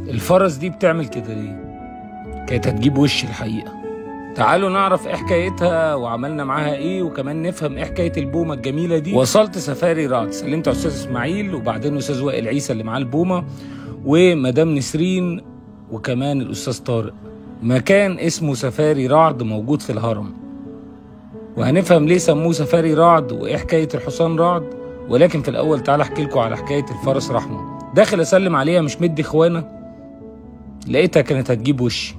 الفرس دي بتعمل كده ليه؟ كانت هتجيب وش الحقيقة. تعالوا نعرف ايه حكايتها وعملنا معاها ايه، وكمان نفهم ايه حكاية البومة الجميلة دي. وصلت سفاري رعد، سلمت على استاذ اسماعيل وبعدين استاذ وائل عيسى اللي معاه البومة ومدام نسرين وكمان الاستاذ طارق. مكان اسمه سفاري رعد موجود في الهرم، وهنفهم ليه سموه سفاري رعد وايه حكاية الحصان رعد. ولكن في الاول تعالى احكي لكم على حكاية الفرس رحمة. داخل اسلم عليها مش مدي اخوانه، لقيتها كانت هتجيب وشي.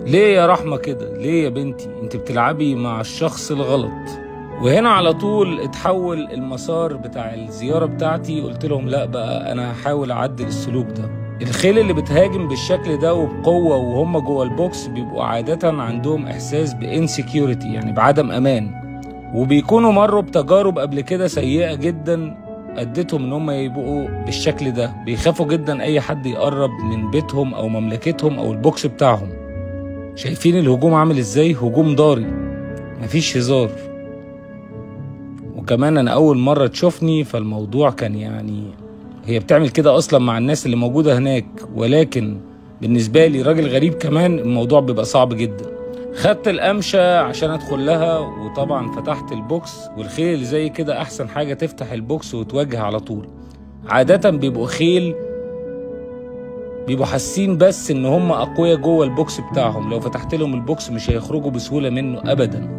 ليه يا رحمة كده؟ ليه يا بنتي؟ انت بتلعبي مع الشخص الغلط. وهنا على طول اتحول المسار بتاع الزيارة بتاعتي. قلت لهم لا بقى، انا هحاول اعدل السلوك ده. الخيل اللي بتهاجم بالشكل ده وبقوة وهم جوه البوكس بيبقوا عادة عندهم احساس بانسكيورتي، يعني بعدم امان، وبيكونوا مروا بتجارب قبل كده سيئة جدا ادتهم ان هم يبقوا بالشكل ده. بيخافوا جدا اي حد يقرب من بيتهم او مملكتهم او البوكس بتاعهم. شايفين الهجوم عامل ازاي؟ هجوم ضاري، مفيش هزار. وكمان انا اول مرة تشوفني، فالموضوع كان يعني هي بتعمل كده اصلا مع الناس اللي موجودة هناك، ولكن بالنسبة لي راجل غريب كمان الموضوع بيبقى صعب جدا. خدت القمشة عشان ادخل لها، وطبعا فتحت البوكس. والخيل اللي زي كده احسن حاجة تفتح البوكس وتواجه على طول. عادة بيبقوا خيل بيبقوا حاسين بس ان هم اقوياء جوه البوكس بتاعهم، لو فتحت لهم البوكس مش هيخرجوا بسهولة منه ابدا.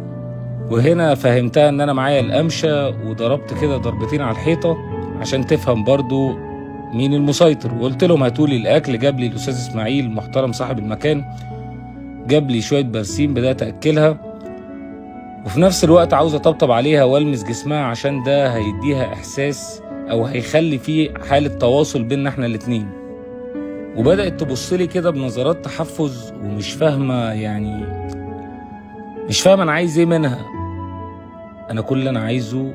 وهنا فهمتها ان انا معايا القمشة وضربت كده ضربتين على الحيطة عشان تفهم برضو مين المسيطر. وقلت لهم هاتولي الاكل. جاب لي الاستاذ اسماعيل المحترم صاحب المكان، جاب لي شوية برسيم بدأت أكلها، وفي نفس الوقت عاوز أطبطب عليها وألمس جسمها عشان ده هيديها إحساس أو هيخلي فيه حالة تواصل بيننا إحنا الاتنين. وبدأت تبصلي كده بنظرات تحفز ومش فاهمة، يعني مش فاهمة أنا عايز إيه منها. أنا كل اللي أنا عايزه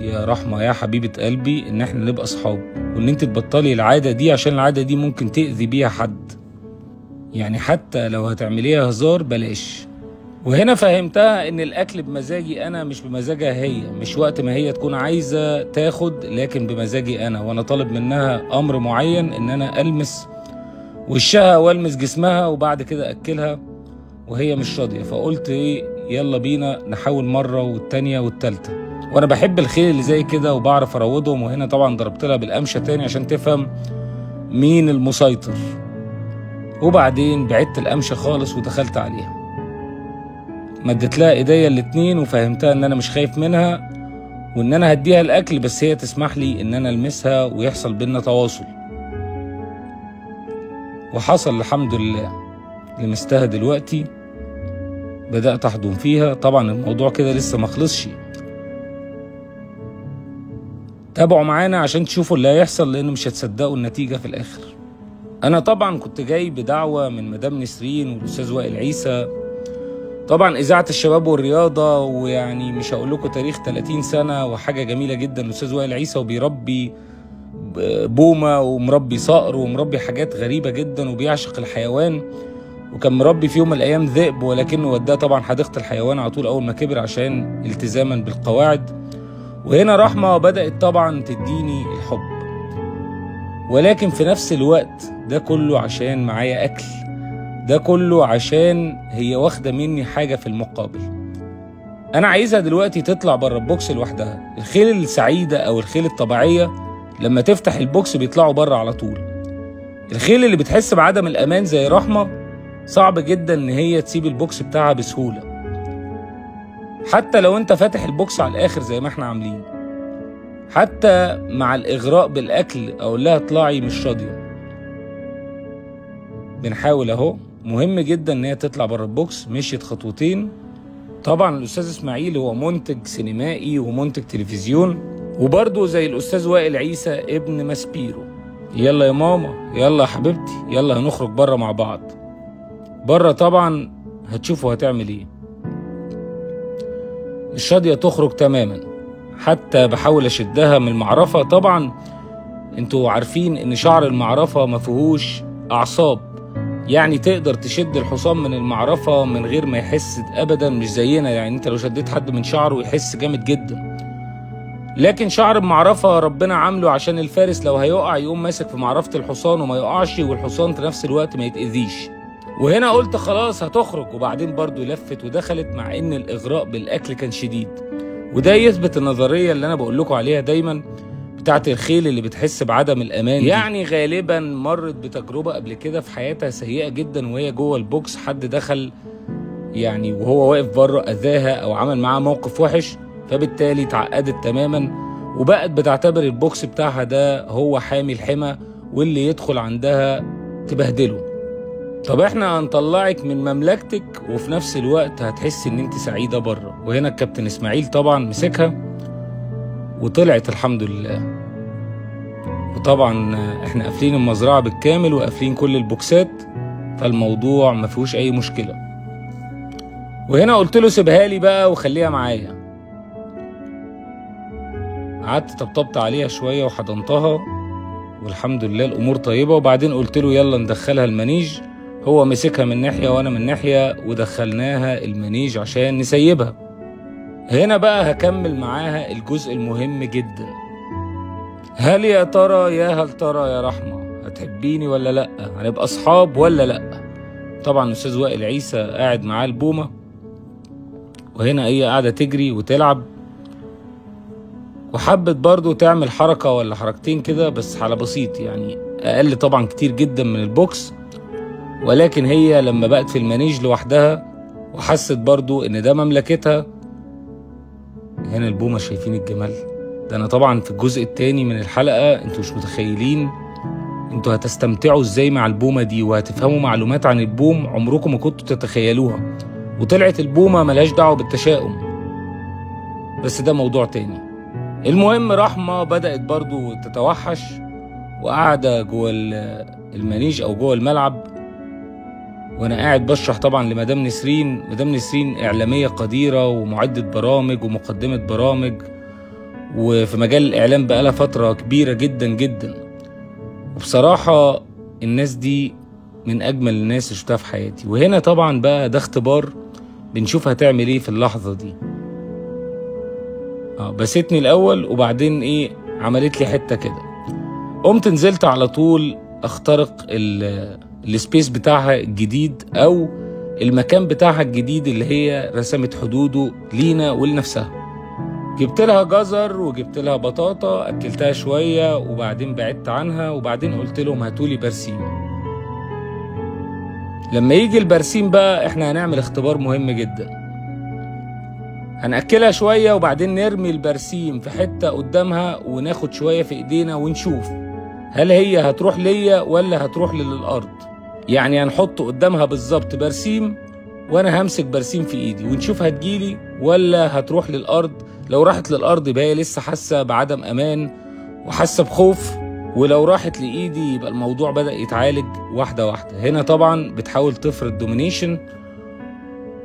يا رحمة يا حبيبة قلبي إن إحنا نبقى أصحاب، وإن أنت تبطلي العادة دي عشان العادة دي ممكن تأذي بيها حد. يعني حتى لو هتعمليها هزار بلاش. وهنا فهمتها ان الاكل بمزاجي انا مش بمزاجها هي، مش وقت ما هي تكون عايزة تاخد، لكن بمزاجي انا، وانا طالب منها امر معين ان انا المس وشها والمس جسمها وبعد كده اكلها، وهي مش راضية. فقلت ايه، يلا بينا نحاول مرة والتانية والتالتة. وانا بحب الخيل اللي زي كده وبعرف اروضهم. وهنا طبعا ضربت لها بالقمشة تاني عشان تفهم مين المسيطر. وبعدين بعدت القمشة خالص ودخلت عليها، مدت لها ايديا الاتنين وفهمتها ان انا مش خايف منها وان انا هديها الاكل، بس هي تسمح لي ان انا المسها ويحصل بينا تواصل. وحصل الحمد لله. لمستها دلوقتي، بدأت احضن فيها. طبعا الموضوع كده لسه مخلصش، تابعوا معانا عشان تشوفوا اللي هيحصل، لانه مش هتصدقوا النتيجة في الاخر. انا طبعا كنت جاي بدعوة من مدام نسرين والاستاذ وائل عيسى، طبعا اذاعة الشباب والرياضة، ويعني مش هقول لكم تاريخ 30 سنة وحاجة جميلة جدا الاستاذ وائل عيسى، وبيربي بومة ومربي صقر ومربي حاجات غريبة جدا وبيعشق الحيوان. وكان مربي في يوم من الايام ذئب، ولكنه وداه طبعا حديقة الحيوان على طول اول ما كبر عشان التزاما بالقواعد. وهنا رحمة بدأت طبعا تديني الحب، ولكن في نفس الوقت ده كله عشان معايا اكل، ده كله عشان هي واخده مني حاجه في المقابل. انا عايزها دلوقتي تطلع بره البوكس لوحدها. الخيل السعيده او الخيل الطبيعيه لما تفتح البوكس بيطلعوا بره على طول. الخيل اللي بتحس بعدم الامان زي رحمه صعب جدا ان هي تسيب البوكس بتاعها بسهوله، حتى لو انت فاتح البوكس على الاخر زي ما احنا عاملين. حتى مع الاغراء بالاكل اقول لها اطلعي مش راضيه. بنحاول اهو. مهم جدا ان هي تطلع بره البوكس. مشيت خطوتين. طبعا الاستاذ اسماعيل هو منتج سينمائي ومنتج تلفزيون، وبرضه زي الاستاذ وائل عيسى ابن ماسبيرو. يلا يا ماما، يلا يا حبيبتي، يلا هنخرج بره مع بعض. بره طبعا هتشوفوا هتعمل ايه. مش راضيه تخرج تماما، حتى بحاول اشدها من المعرفه. طبعا انتوا عارفين ان شعر المعرفه ما فيهوش اعصاب، يعني تقدر تشد الحصان من المعرفة من غير ما يحس ابدا، مش زينا. يعني انت لو شديت حد من شعره يحس جامد جدا، لكن شعر بمعرفة ربنا عامله عشان الفارس لو هيقع يقوم ماسك في معرفة الحصان وما يقعش، والحصان في نفس الوقت ما يتأذيش. وهنا قلت خلاص هتخرج، وبعدين برضو لفت ودخلت مع ان الاغراء بالاكل كان شديد. وده يثبت النظرية اللي انا بقول لكم عليها دايما بتاعت الخيل اللي بتحس بعدم الامان دي. يعني غالبا مرت بتجربة قبل كده في حياتها سيئة جدا وهي جوه البوكس، حد دخل يعني وهو واقف بره اذاها او عمل معاها موقف وحش، فبالتالي اتعقدت تماما وبقت بتعتبر البوكس بتاعها ده هو حامي الحمى واللي يدخل عندها تبهدله. طب احنا هنطلعك من مملكتك وفي نفس الوقت هتحس ان انت سعيدة بره. وهنا الكابتن اسماعيل طبعا مسكها وطلعت الحمد لله. وطبعا احنا قافلين المزرعة بالكامل وقافلين كل البوكسات، فالموضوع ما فيهوش اي مشكلة. وهنا قلت له سيبها لي بقى وخليها معايا. قعدت طبطبت عليها شوية وحضنتها والحمد لله الامور طيبة. وبعدين قلت له يلا ندخلها المنيج. هو مسكها من ناحية وانا من ناحية ودخلناها المنيج عشان نسيبها. هنا بقى هكمل معاها الجزء المهم جدا. هل يا ترى يا رحمة هتحبيني ولا لأ؟ هنبقى أصحاب ولا لأ؟ طبعا أستاذ وائل عيسى قاعد معاه البومة، وهنا هي قاعدة تجري وتلعب، وحبت برضو تعمل حركة ولا حركتين كده بس على بسيط، يعني أقل طبعا كتير جدا من البوكس. ولكن هي لما بقت في المنيج لوحدها وحست برضو إن ده مملكتها. هنا البومة شايفين الجمال ده؟ أنا طبعا في الجزء التاني من الحلقة انتوا مش متخيلين انتوا هتستمتعوا ازاي مع البومة دي وهتفهموا معلومات عن البوم عمركم ما كنتوا تتخيلوها. وطلعت البومة ملهاش دعوة بالتشاؤم، بس ده موضوع تاني. المهم رحمة بدأت برضو تتوحش وقاعدة جوه المنيج أو جوه الملعب، وأنا قاعد بشرح طبعا لمدام نسرين. مدام نسرين إعلامية قديرة ومعدة برامج ومقدمة برامج، وفي مجال الإعلام بقالها فترة كبيرة جدا جدا. وبصراحة الناس دي من أجمل الناس اللي شفتها في حياتي. وهنا طبعا بقى ده اختبار بنشوف هتعمل ايه في اللحظة دي. بستني الأول وبعدين ايه عملت لي حتة كده، قمت نزلت على طول اخترق السبيس بتاعها الجديد أو المكان بتاعها الجديد اللي هي رسمت حدوده لينا ولنفسها. جبت لها جزر وجبت لها بطاطا، أكلتها شوية وبعدين بعدت عنها، وبعدين قلت لهم هاتولي برسيم. لما يجي البرسيم بقى احنا هنعمل اختبار مهم جدا. هنأكلها شوية وبعدين نرمي البرسيم في حتة قدامها وناخد شوية في ايدينا ونشوف هل هي هتروح ليا ولا هتروح للأرض. يعني هنحط قدامها بالظبط برسيم وانا همسك برسيم في ايدي ونشوف هتجيلي ولا هتروح للأرض. لو راحت للأرض يبقى هي لسه حاسة بعدم أمان وحاسة بخوف، ولو راحت لإيدي يبقى الموضوع بدأ يتعالج واحدة واحدة. هنا طبعا بتحاول تفرض دومينيشن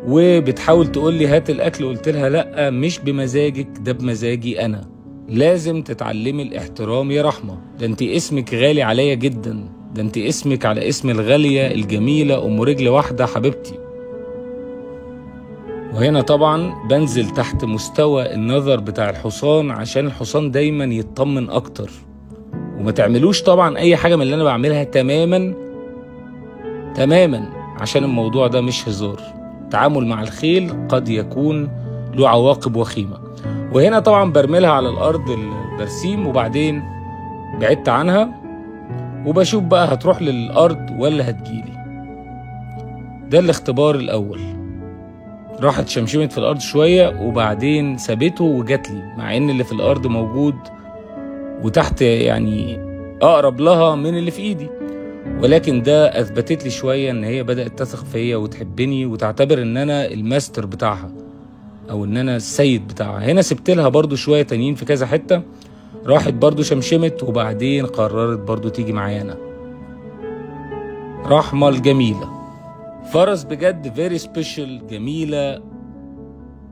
وبتحاول تقول لي هات الأكل. قلت لها لأ مش بمزاجك، ده بمزاجي أنا. لازم تتعلمي الاحترام يا رحمة، ده انت اسمك غالي عليا جدا، ده انت اسمك على اسم الغالية الجميلة أم رجل واحدة حبيبتي. وهنا طبعا بنزل تحت مستوى النظر بتاع الحصان عشان الحصان دايما يطمن اكتر. وما تعملوش طبعا اي حاجة من اللي انا بعملها تماما عشان الموضوع ده مش هزار. التعامل مع الخيل قد يكون له عواقب وخيمة. وهنا طبعا برملها على الارض البرسيم وبعدين بعدت عنها وبشوف بقى هتروح للارض ولا هتجيلي. ده الاختبار الاول. راحت شمشمت في الارض شوية وبعدين سابته وجات لي، مع ان اللي في الارض موجود وتحت يعني اقرب لها من اللي في ايدي. ولكن ده اثبتت لي شوية ان هي بدأت تثق فيا وتحبني وتعتبر ان انا الماستر بتاعها او ان انا السيد بتاعها. هنا سبت لها برضو شوية تانيين في كذا حتة، راحت برضو شمشمت وبعدين قررت برضو تيجي معايا انا. رحمة الجميلة فرس بجد فيري سبيشال، جميلة،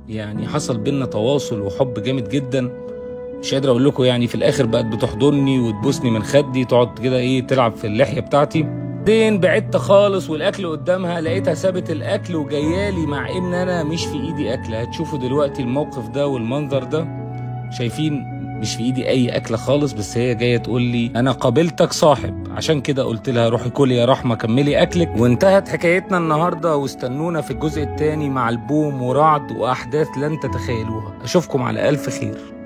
يعني حصل بينا تواصل وحب جامد جدا. مش قادر اقول لكم، يعني في الاخر بقت بتحضني وتبوسني من خدي، تقعد كده ايه تلعب في اللحية بتاعتي. بعدين بعدت خالص والاكل قدامها، لقيتها سابت الاكل وجايالي مع ان انا مش في ايدي اكل. هتشوفوا دلوقتي الموقف ده والمنظر ده، شايفين مش في ايدي اي اكله خالص، بس هي جايه تقول لي انا قابلتك صاحب. عشان كده قلت لها روحي كلي يا رحمه كملي اكلك. وانتهت حكايتنا النهارده، واستنونا في الجزء الثاني مع البوم ورعد واحداث لن تتخيلوها. اشوفكم على الف خير.